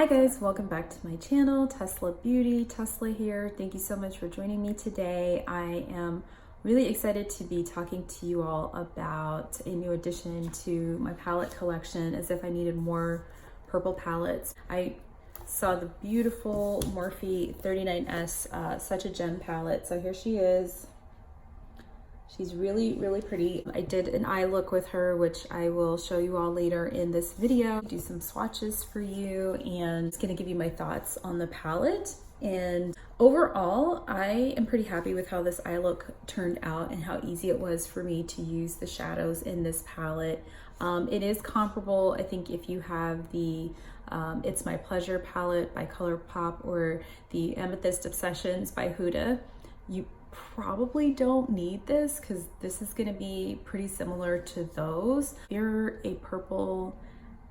Hi guys, welcome back to my channel, Tesla Beauty. Tesla here. Thank you so much for joining me today. I am really excited to be talking to you all about a new addition to my palette collection, as if I needed more purple palettes. I saw the beautiful Morphe 39S, such a gem palette. So here she is. She's really, really pretty. I did an eye look with her, which I will show you all later in this video. Do some swatches for you, and it's gonna give you my thoughts on the palette. And overall, I am pretty happy with how this eye look turned out and how easy it was for me to use the shadows in this palette. It is comparable, I think, if you have the It's My Pleasure palette by ColourPop or the Amethyst Obsessions by Huda. You probably don't need this because this is going to be pretty similar to those. If you're a purple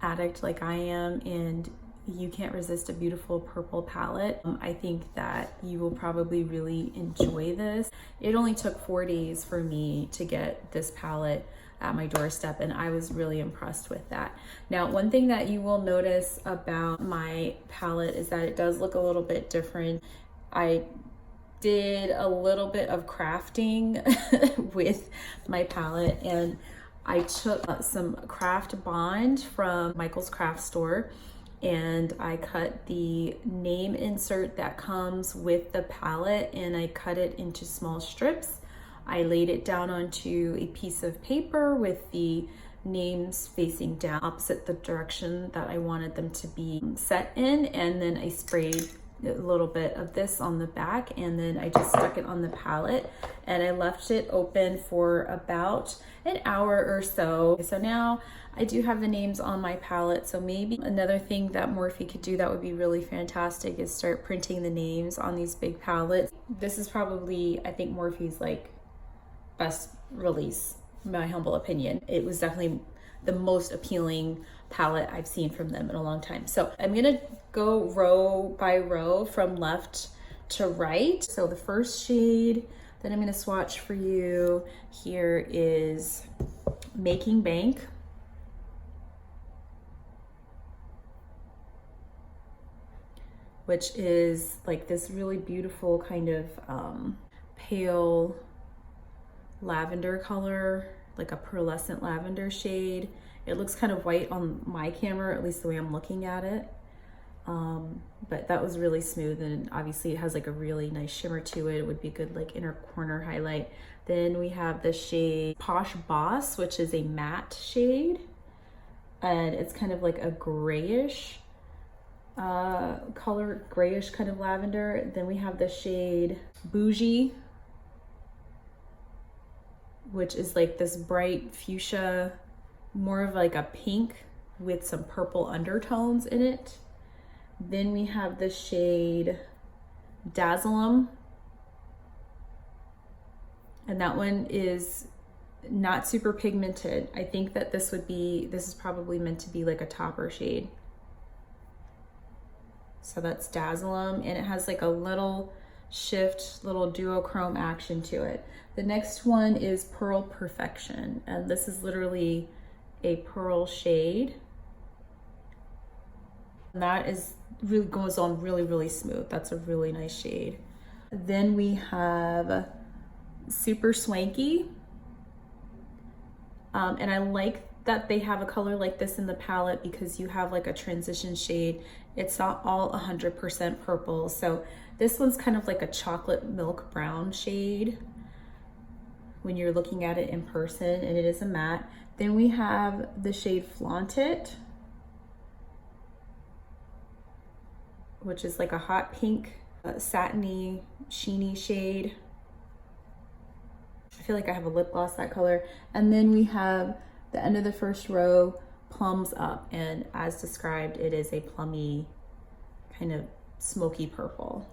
addict like I am and you can't resist a beautiful purple palette, I think that you will probably really enjoy this. It only took 4 days for me to get this palette at my doorstep, and I was really impressed with that. Now, one thing that you will notice about my palette is that it does look a little bit different. I did a little bit of crafting with my palette, and I took some craft bond from Michael's craft store, and I cut the name insert that comes with the palette and I cut it into small strips. I laid it down onto a piece of paper with the names facing down opposite the direction that I wanted them to be set in, and then I sprayed a little bit of this on the back, and then I just stuck it on the palette and I left it open for about an hour or so. So now I do have the names on my palette. So maybe another thing that Morphe could do that would be really fantastic is start printing the names on these big palettes. This is probably, I think, Morphe's like best release, in my humble opinion. It was definitely the most appealing palette I've seen from them in a long time. So I'm gonna go row by row from left to right. So the first shade that I'm gonna swatch for you here is Making Bank. Which is like this really beautiful kind of pale lavender color, like a pearlescent lavender shade. It looks kind of white on my camera, at least the way I'm looking at it. But that was really smooth, and obviously it has like a really nice shimmer to it. It would be a good like inner corner highlight. Then we have the shade Posh Boss, which is a matte shade, and it's kind of like a grayish color, grayish kind of lavender. Then we have the shade Bougie, which is like this bright fuchsia, more of like a pink with some purple undertones in it. Then we have the shade Dazzle'em, and that one is not super pigmented. I think that this is probably meant to be like a topper shade. So that's Dazzle'em, and it has like a little shift, little duochrome action to it. The next one is Pearl Perfection, and this is literally a pearl shade. And that is really goes on really, really smooth. That's a really nice shade. Then we have Super Swanky. And I like that they have a color like this in the palette because you have like a transition shade. It's not all 100% purple. So this one's kind of like a chocolate milk brown shade when you're looking at it in person, and it is a matte. Then we have the shade Flaunt It, which is like a hot pink, satiny, sheeny shade. I feel like I have a lip gloss that color. And then we have the end of the first row, Plums Up, and as described, it is a plummy kind of smoky purple.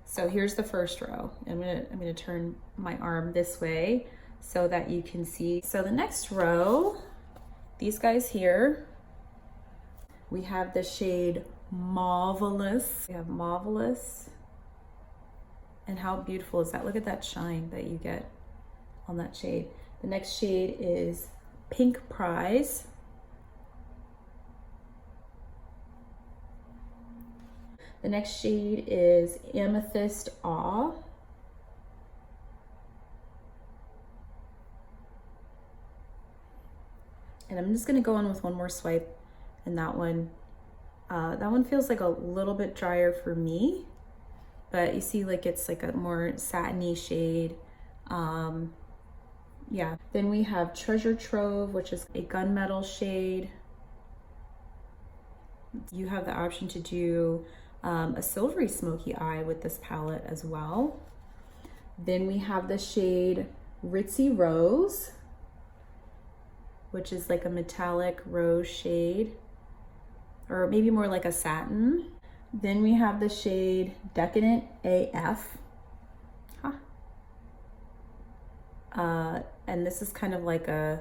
So here's the first row. I'm gonna turn my arm this way so that you can see. So the next row, these guys here, we have the shade Marvelous. We have Marvelous. And how beautiful is that? Look at that shine that you get on that shade. The next shade is Pink Prize. The next shade is Amethyst Awe. And I'm just gonna go in with one more swipe, and that one feels like a little bit drier for me, but you see like it's like a more satiny shade. Yeah. Then we have Treasure Trove, which is a gunmetal shade. You have the option to do a silvery smoky eye with this palette as well. Then we have the shade Ritzy Rose, which is like a metallic rose shade, or maybe more like a satin. Then we have the shade Decadent AF. And this is kind of like a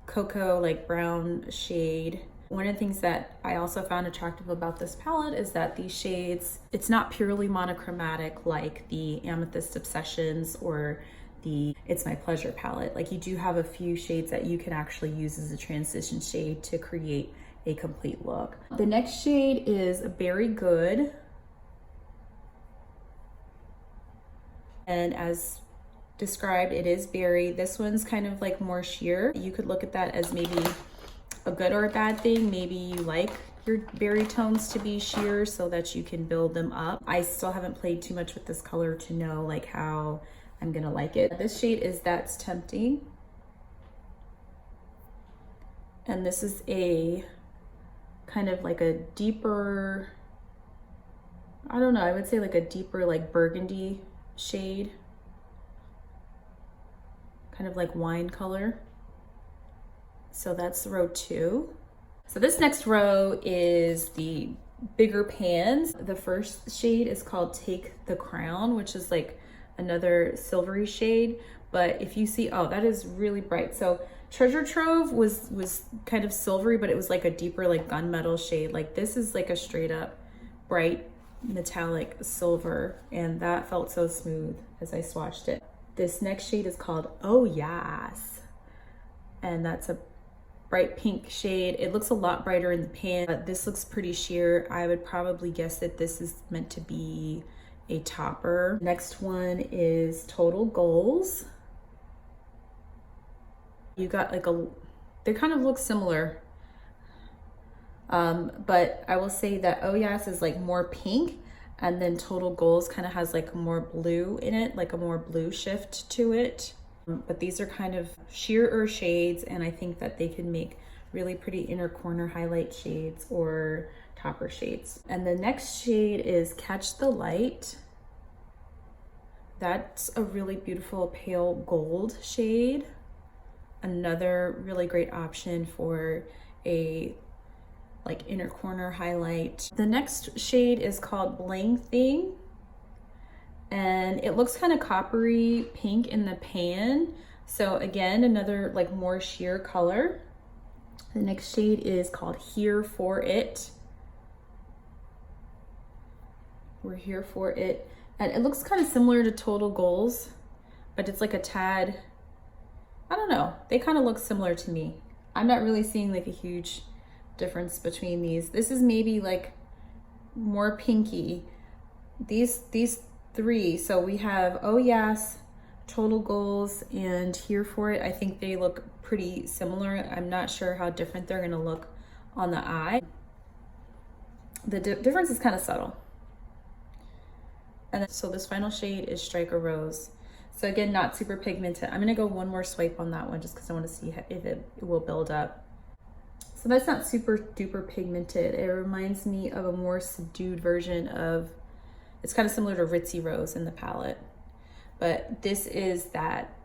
cocoa, like brown shade. One of the things that I also found attractive about this palette is that these shades, it's not purely monochromatic like the Amethyst Obsessions or the It's My Pleasure palette. Like, you do have a few shades that you can actually use as a transition shade to create a complete look. The next shade is Berry Good. And as described, it is berry. This one's kind of like more sheer. You could look at that as maybe a good or a bad thing. Maybe you like your berry tones to be sheer so that you can build them up. I still haven't played too much with this color to know like how I'm gonna like it. This shade is That's Tempting. And this is a kind of like a deeper, I don't know, I would say like a deeper like burgundy shade. Kind of like wine color. So that's row 2. So this next row is the bigger pans. The first shade is called Take the Crown, which is like another silvery shade. But if you see, oh, that is really bright. So Treasure Trove was kind of silvery, but it was like a deeper like gunmetal shade. Like, this is like a straight up bright metallic silver, and that felt so smooth as I swatched it. This next shade is called Oh Yes, and that's a bright pink shade. It looks a lot brighter in the pan, but this looks pretty sheer. I would probably guess that this is meant to be a topper. Next one is Total Goals. You got like they kind of look similar, but I will say that Oh Yes is like more pink, and then Total Goals kind of has like more blue in it, like a more blue shift to it. But these are kind of sheerer shades, and I think that they can make really pretty inner corner highlight shades or topper shades. And the next shade is Catch the Light. That's a really beautiful pale gold shade. Another really great option for a like inner corner highlight. The next shade is called Bling Thing, and it looks kind of coppery pink in the pan. So again, another like more sheer color. The next shade is called Here for It. We're here for it. And it looks kind of similar to Total Goals, but it's like a tad, I don't know, they kind of look similar to me. I'm not really seeing like a huge difference between these. This is maybe like more pinky. These three, so we have Oh Yes, Total Goals, and Here for It. I think they look pretty similar. I'm not sure how different they're gonna look on the eye. The difference is kind of subtle. And then, so this final shade is Striker Rose. So again, not super pigmented. I'm gonna go one more swipe on that one just because I want to see if it will build up. So that's not super duper pigmented. It reminds me of a more subdued version of, it's kind of similar to Ritzy Rose in the palette. But this is that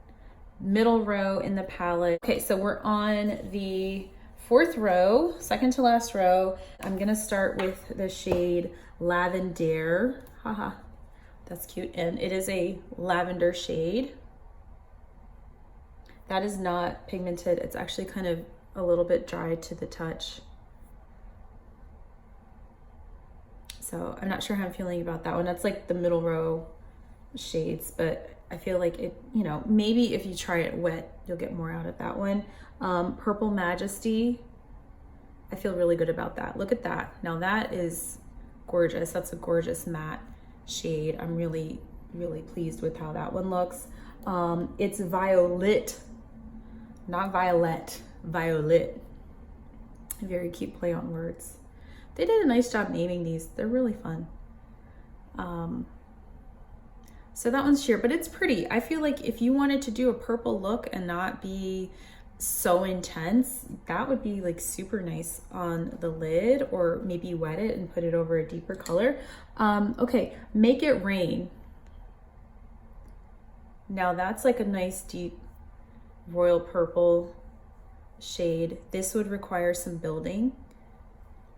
middle row in the palette. Okay, so we're on the 4th row, second to last row. I'm gonna start with the shade Lavender. Haha, that's cute. And it is a lavender shade. That is not pigmented. It's actually kind of a little bit dry to the touch. So I'm not sure how I'm feeling about that one. That's like the middle row shades, but I feel like it, you know, maybe if you try it wet, you'll get more out of that one. Purple Majesty, I feel really good about that. Look at that. Now that is gorgeous. That's a gorgeous matte shade. I'm really, really pleased with how that one looks. It's violet, not violet, violet. Very cute play on words. They did a nice job naming these. They're really fun. So that one's sheer, but it's pretty. I feel like if you wanted to do a purple look and not be so intense, that would be like super nice on the lid, or maybe wet it and put it over a deeper color. Okay, Make It Rain. Now that's like a nice deep royal purple shade. This would require some building.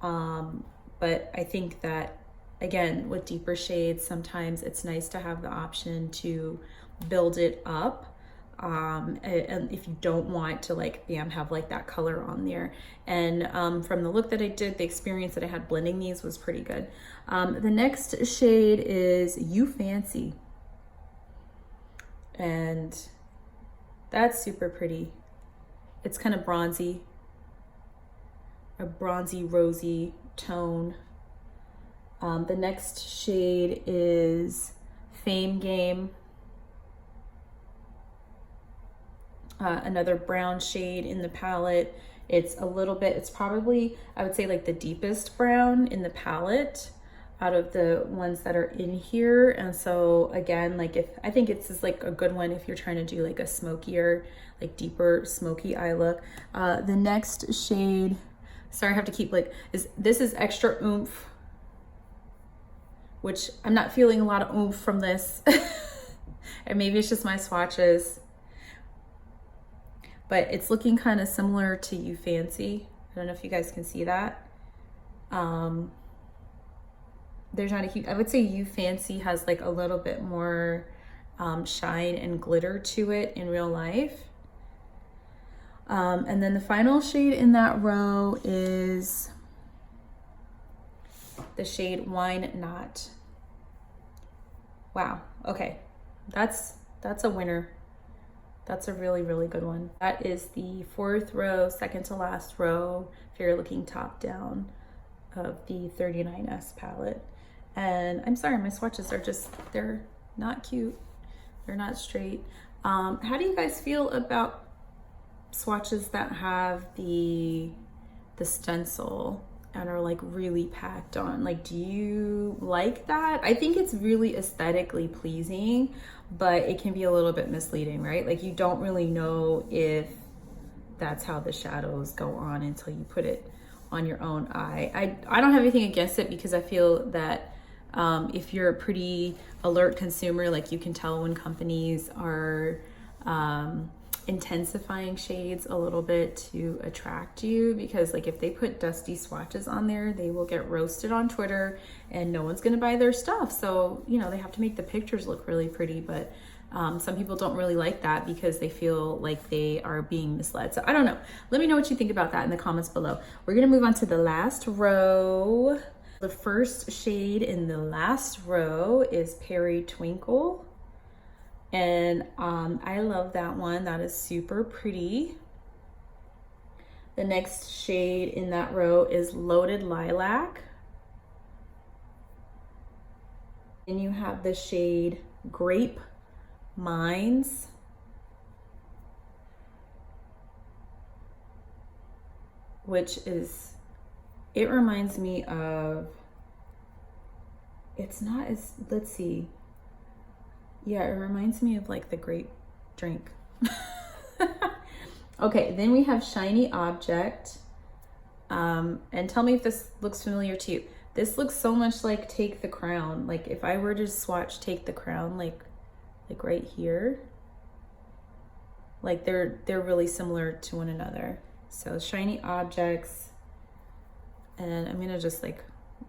But I think that, again, with deeper shades, sometimes it's nice to have the option to build it up. And if you don't want to like, bam, have like that color on there. And from the look that I did, the experience that I had blending these was pretty good. The next shade is You Fancy. And that's super pretty. It's kind of bronzy, a bronzy, rosy tone. The next shade is Fame Game. Another brown shade in the palette. It's a little bit, it's probably, I would say like the deepest brown in the palette out of the ones that are in here. And so again, like I think it's just like a good one if you're trying to do like a smokier, like deeper smoky eye look. The next shade, sorry, I have to keep like, this is Extra Oomph, which I'm not feeling a lot of oomph from this. And maybe it's just my swatches, but it's looking kind of similar to You Fancy. I don't know if you guys can see that. There's not a huge, I would say You Fancy has like a little bit more shine and glitter to it in real life. And then the final shade in that row is the shade Wine Not. Wow, okay, that's a winner. That's a really, really good one. That is the fourth row, second to last row, if you're looking top down, of the 39S palette. And I'm sorry, my swatches are just, they're not cute. They're not straight. How do you guys feel about swatches that have the stencil and are like really packed on? Like, do you like that? I think it's really aesthetically pleasing, but it can be a little bit misleading, right? Like you don't really know if that's how the shadows go on until you put it on your own eye. I don't have anything against it, because I feel that if you're a pretty alert consumer, like you can tell when companies are intensifying shades a little bit to attract you, because like if they put dusty swatches on there, they will get roasted on Twitter and no one's gonna buy their stuff. So, you know, they have to make the pictures look really pretty, but some people don't really like that because they feel like they are being misled. So I don't know. Let me know what you think about that in the comments below. We're gonna move on to the last row. The first shade in the last row is Perry Twinkle. And I love that one. That is super pretty. The next shade in that row is Loaded Lilac. And you have the shade Grape Mines. Which is, it reminds me of, it's not as, let's see. Yeah, it reminds me of like the grape drink. Okay, then we have Shiny Object. And tell me if this looks familiar to you. This looks so much like Take the Crown. Like if I were to swatch Take the Crown, like right here, like they're really similar to one another. So Shiny Objects, and I'm gonna just like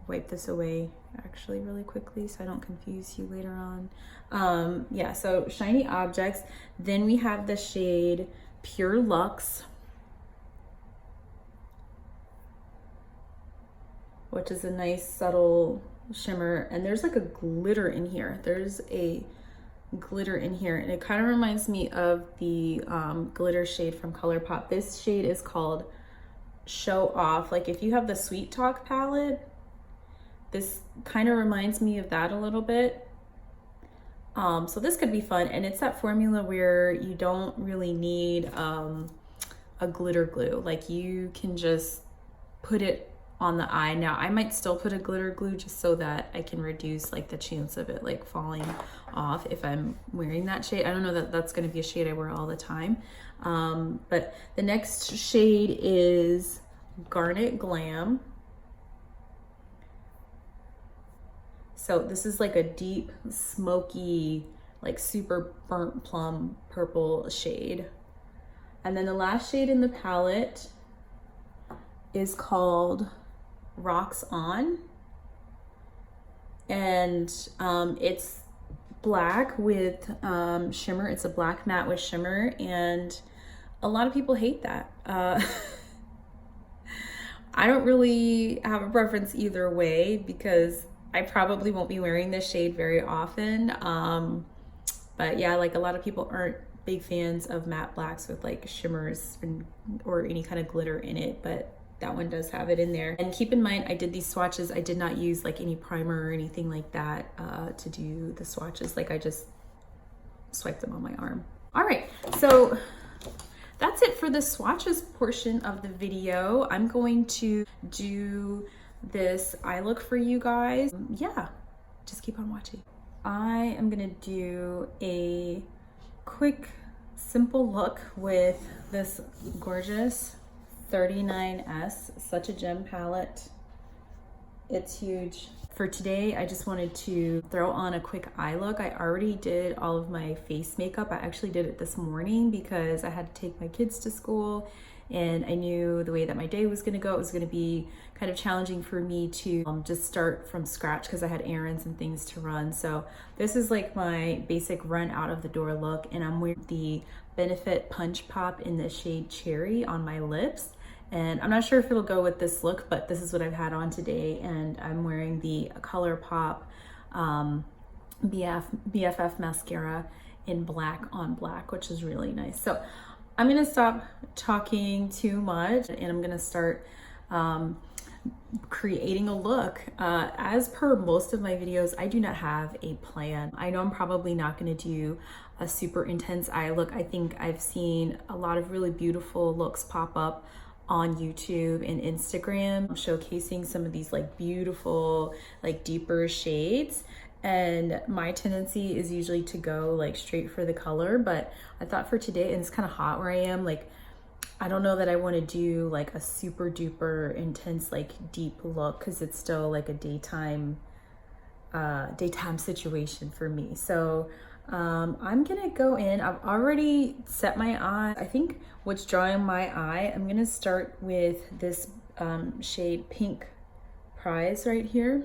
wipe this away actually really quickly so I don't confuse you later on. Yeah, so Shiny Objects. Then we have the shade Pure Luxe, which is a nice subtle shimmer, and there's like a glitter in here. There's a glitter in here, and it kind of reminds me of the glitter shade from ColourPop. This shade is called Show Off. Like if you have the Sweet Talk palette, This kind of reminds me of that a little bit. So this could be fun, and it's that formula where you don't really need a glitter glue. Like you can just put it on the eye. Now I might still put a glitter glue just so that I can reduce like the chance of it like falling off if I'm wearing that shade. I don't know that that's going to be a shade I wear all the time. But the next shade is Garnet Glam. So this is like a deep, smoky, like super burnt plum purple shade. And then the last shade in the palette is called Rocks On. And it's black with shimmer. It's a black matte with shimmer, and a lot of people hate that. I don't really have a preference either way because I probably won't be wearing this shade very often. But yeah, like a lot of people aren't big fans of matte blacks with like shimmers or any kind of glitter in it, but that one does have it in there. And keep in mind, I did these swatches. I did not use like any primer or anything like that to do the swatches. Like I just swiped them on my arm. All right, so that's it for the swatches portion of the video. I'm going to do this eye look for you guys. Yeah, just keep on watching. I am gonna do a quick, simple look with this gorgeous 39S, such a gem palette. It's huge. For today, I just wanted to throw on a quick eye look. I already did all of my face makeup. I actually did it this morning because I had to take my kids to school, and I knew the way that my day was gonna go, it was gonna be kind of challenging for me to just start from scratch because I had errands and things to run. So this is like my basic run out of the door look, and I'm wearing the Benefit Punch Pop in the shade Cherry on my lips. And I'm not sure if it'll go with this look, but this is what I've had on today. And I'm wearing the ColourPop BFF mascara in black on black, which is really nice. So I'm gonna stop talking too much and I'm gonna start creating a look. As per most of my videos, I do not have a plan. I know I'm probably not gonna do a super intense eye look. I think I've seen a lot of really beautiful looks pop up on YouTube and Instagram showcasing some of these like beautiful, like deeper shades. And my tendency is usually to go like straight for the color, but I thought for today, and it's kind of hot where I am, like I don't know that I want to do like a super duper intense like deep look because it's still like a daytime situation for me. So I'm gonna go in. I've already set my eye. I think what's drawing my eye, I'm gonna start with this shade Pink Prize right here.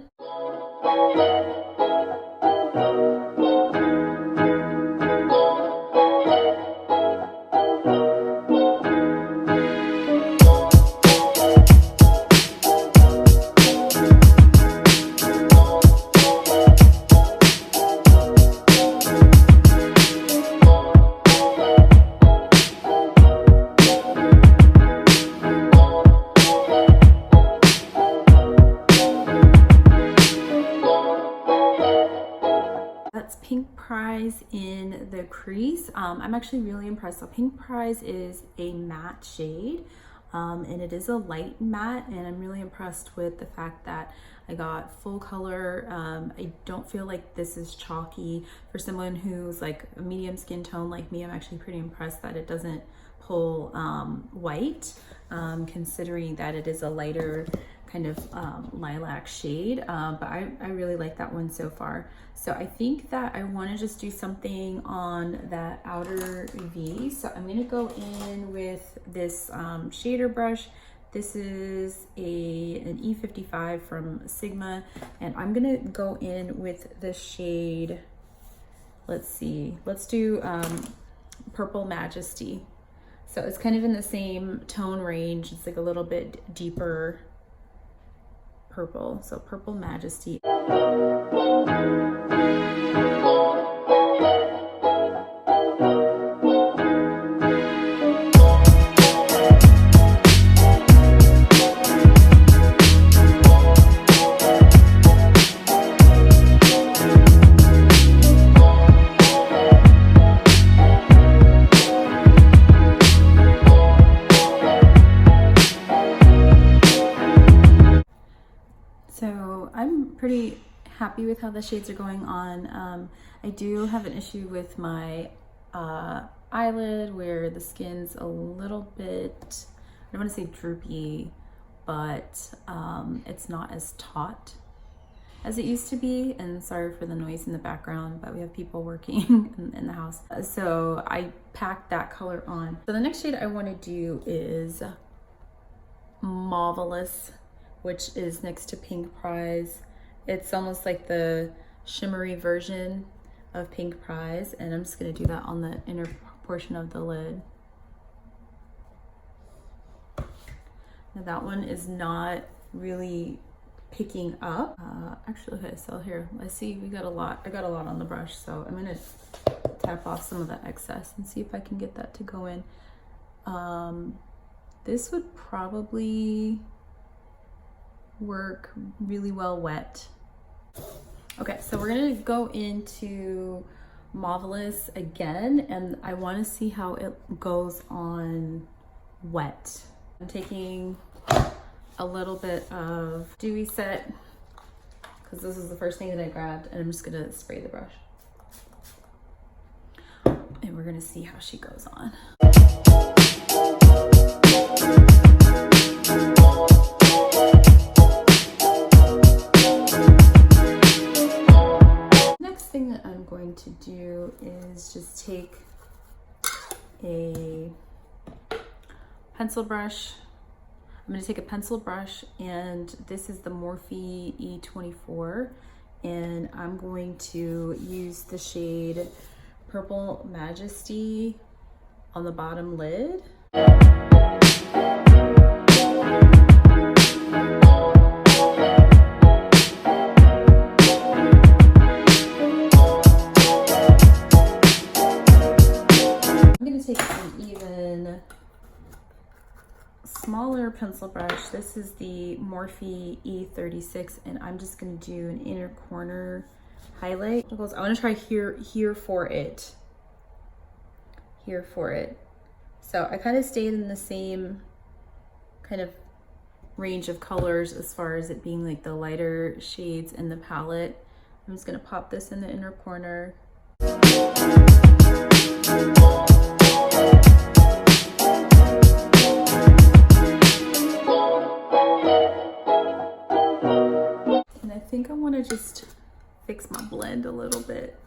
Pink Prize in the crease. I'm actually really impressed. So Pink Prize is a matte shade and it is a light matte, and I'm really impressed with the fact that I got full color. I don't feel like this is chalky. For someone who's like a medium skin tone like me, I'm actually pretty impressed that it doesn't pull white, considering that it is a lighter kind of lilac shade, but I really like that one so far. So I think that I want to just do something on that outer V. So I'm going to go in with this shader brush. This is an E55 from Sigma, and I'm going to go in with the shade, let's see, let's do Purple Majesty. So it's kind of in the same tone range. It's like a little bit deeper purple. So Purple Majesty. So I'm pretty happy with how the shades are going on. I do have an issue with my eyelid where the skin's a little bit, I don't want to say droopy, but it's not as taut as it used to be. And sorry for the noise in the background, but we have people working in the house. So I packed that color on. So the next shade I want to do is Marvelous, which is next to Pink Prize. It's almost like the shimmery version of Pink Prize, and I'm just going to do that on the inner portion of the lid. Now that one is not really picking up. Actually, okay, so here, let's see, we got a lot. I got a lot on the brush, so I'm going to tap off some of the excess and see if I can get that to go in. This would probably work really well wet. Okay, so we're gonna go into Marvelous again, and I want to see how it goes on wet. I'm taking a little bit of Dewy Set because this is the first thing that I grabbed, and I'm just gonna spray the brush. And we're gonna see how she goes on. Next thing that I'm going to do is just take a pencil brush. I'm going to take a pencil brush, and this is the Morphe E24, and I'm going to use the shade Purple Majesty on the bottom lid. I'm going to take an even smaller pencil brush. This is the Morphe E36, and I'm just going to do an inner corner highlight. I want to try here for it. So I kind of stayed in the same kind of range of colors as far as it being like the lighter shades in the palette. I'm just going to pop this in the inner corner. And I think I want to just fix my blend a little bit.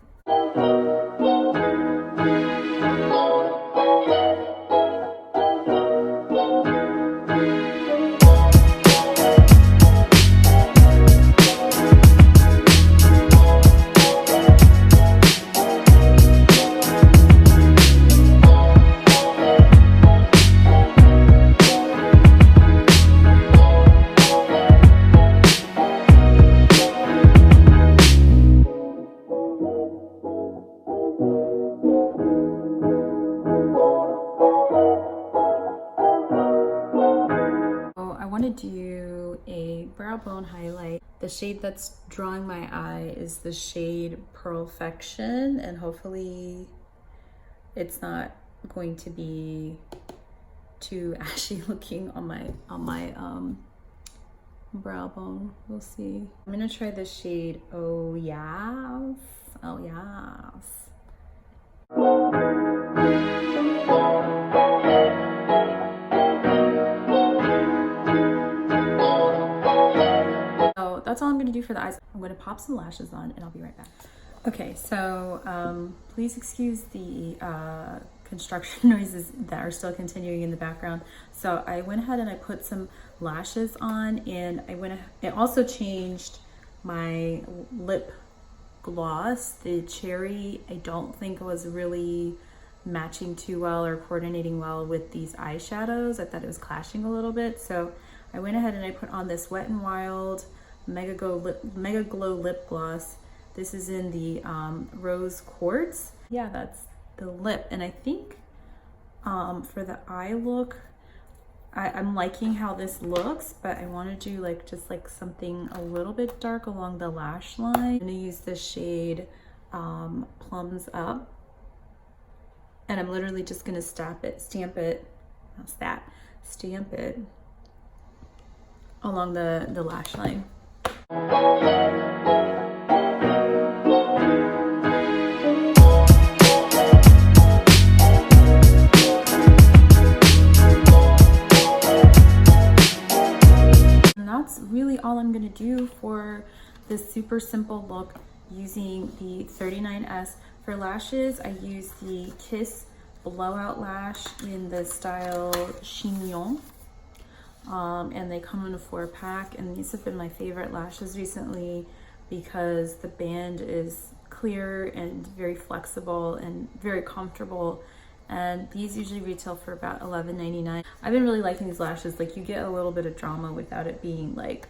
Do a brow bone highlight. The shade that's drawing my eye is the shade Perfection, and hopefully it's not going to be too ashy looking on my brow bone. We'll see. I'm gonna try the shade Oh Yes. Oh Yes. That's all I'm gonna do for the eyes. I'm gonna pop some lashes on, and I'll be right back. Okay, so please excuse the construction noises that are still continuing in the background. So I went ahead and I put some lashes on, and I also changed my lip gloss. The cherry, I don't think was really matching too well or coordinating well with these eyeshadows. I thought it was clashing a little bit. So I went ahead and I put on this Wet n Wild Mega Glow Lip Gloss. This is in the Rose Quartz. Yeah, that's the lip. And I think for the eye look, I'm liking how this looks, but I want to do just something a little bit dark along the lash line. I'm going to use the shade Plums Up, and I'm literally just going to stamp it along the lash line. That's really all I'm gonna do for this super simple look using the 39S. For lashes, I use the Kiss Blowout Lash in the style Chignon. And they come in a 4-pack, and these have been my favorite lashes recently because the band is clear and very flexible and very comfortable. And these usually retail for about $11.99. I've been really liking these lashes. Like, you get a little bit of drama without it being like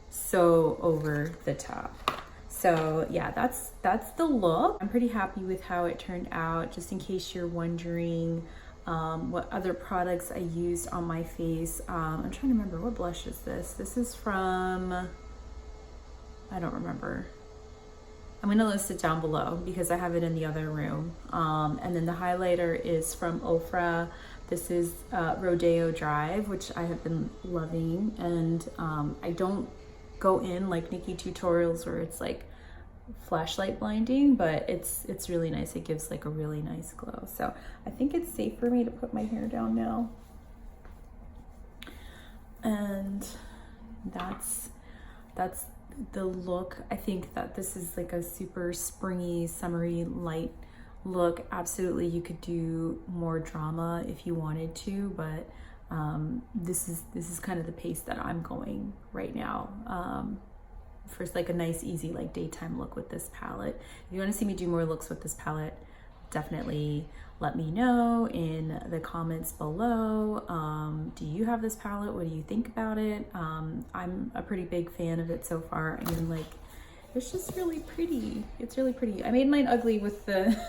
so over the top. So yeah, that's the look. I'm pretty happy with how it turned out. Just in case you're wondering what other products I used on my face. I'm trying to remember, what blush is this? This is from, I don't remember. I'm gonna list it down below because I have it in the other room. And then the highlighter is from Ofra. This is Rodeo Drive, which I have been loving. And I don't go in like Nikki tutorials where it's like flashlight blinding, but it's really nice. It gives like a really nice glow. So I think it's safe for me to put my hair down now. And that's the look. I think that this is like a super springy, summery, light look. Absolutely, you could do more drama if you wanted to, but this is kind of the pace that I'm going right now. For like a nice, easy, like daytime look with this palette. If you want to see me do more looks with this palette, definitely let me know in the comments below. Do you have this palette? What do you think about it? I'm a pretty big fan of it so far. I mean, like, it's just really pretty. It's really pretty. I made mine ugly with the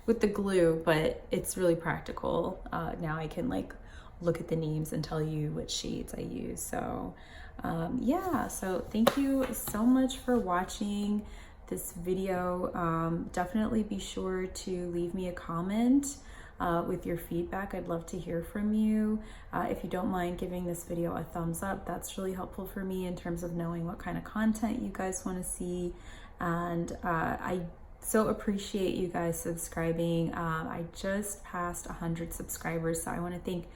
with the glue, but it's really practical. Now I can like look at the names and tell you which shades I use. So yeah, so thank you so much for watching this video. Definitely be sure to leave me a comment with your feedback. I'd love to hear from you. If you don't mind giving this video a thumbs up, that's really helpful for me in terms of knowing what kind of content you guys want to see. And I so appreciate you guys subscribing. I just passed 100 subscribers, so I want to thank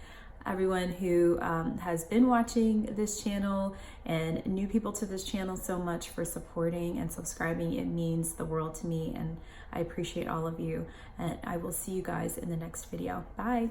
everyone who has been watching this channel and new people to this channel so much for supporting and subscribing. It means the world to me, and I appreciate all of you, and I will see you guys in the next video. Bye.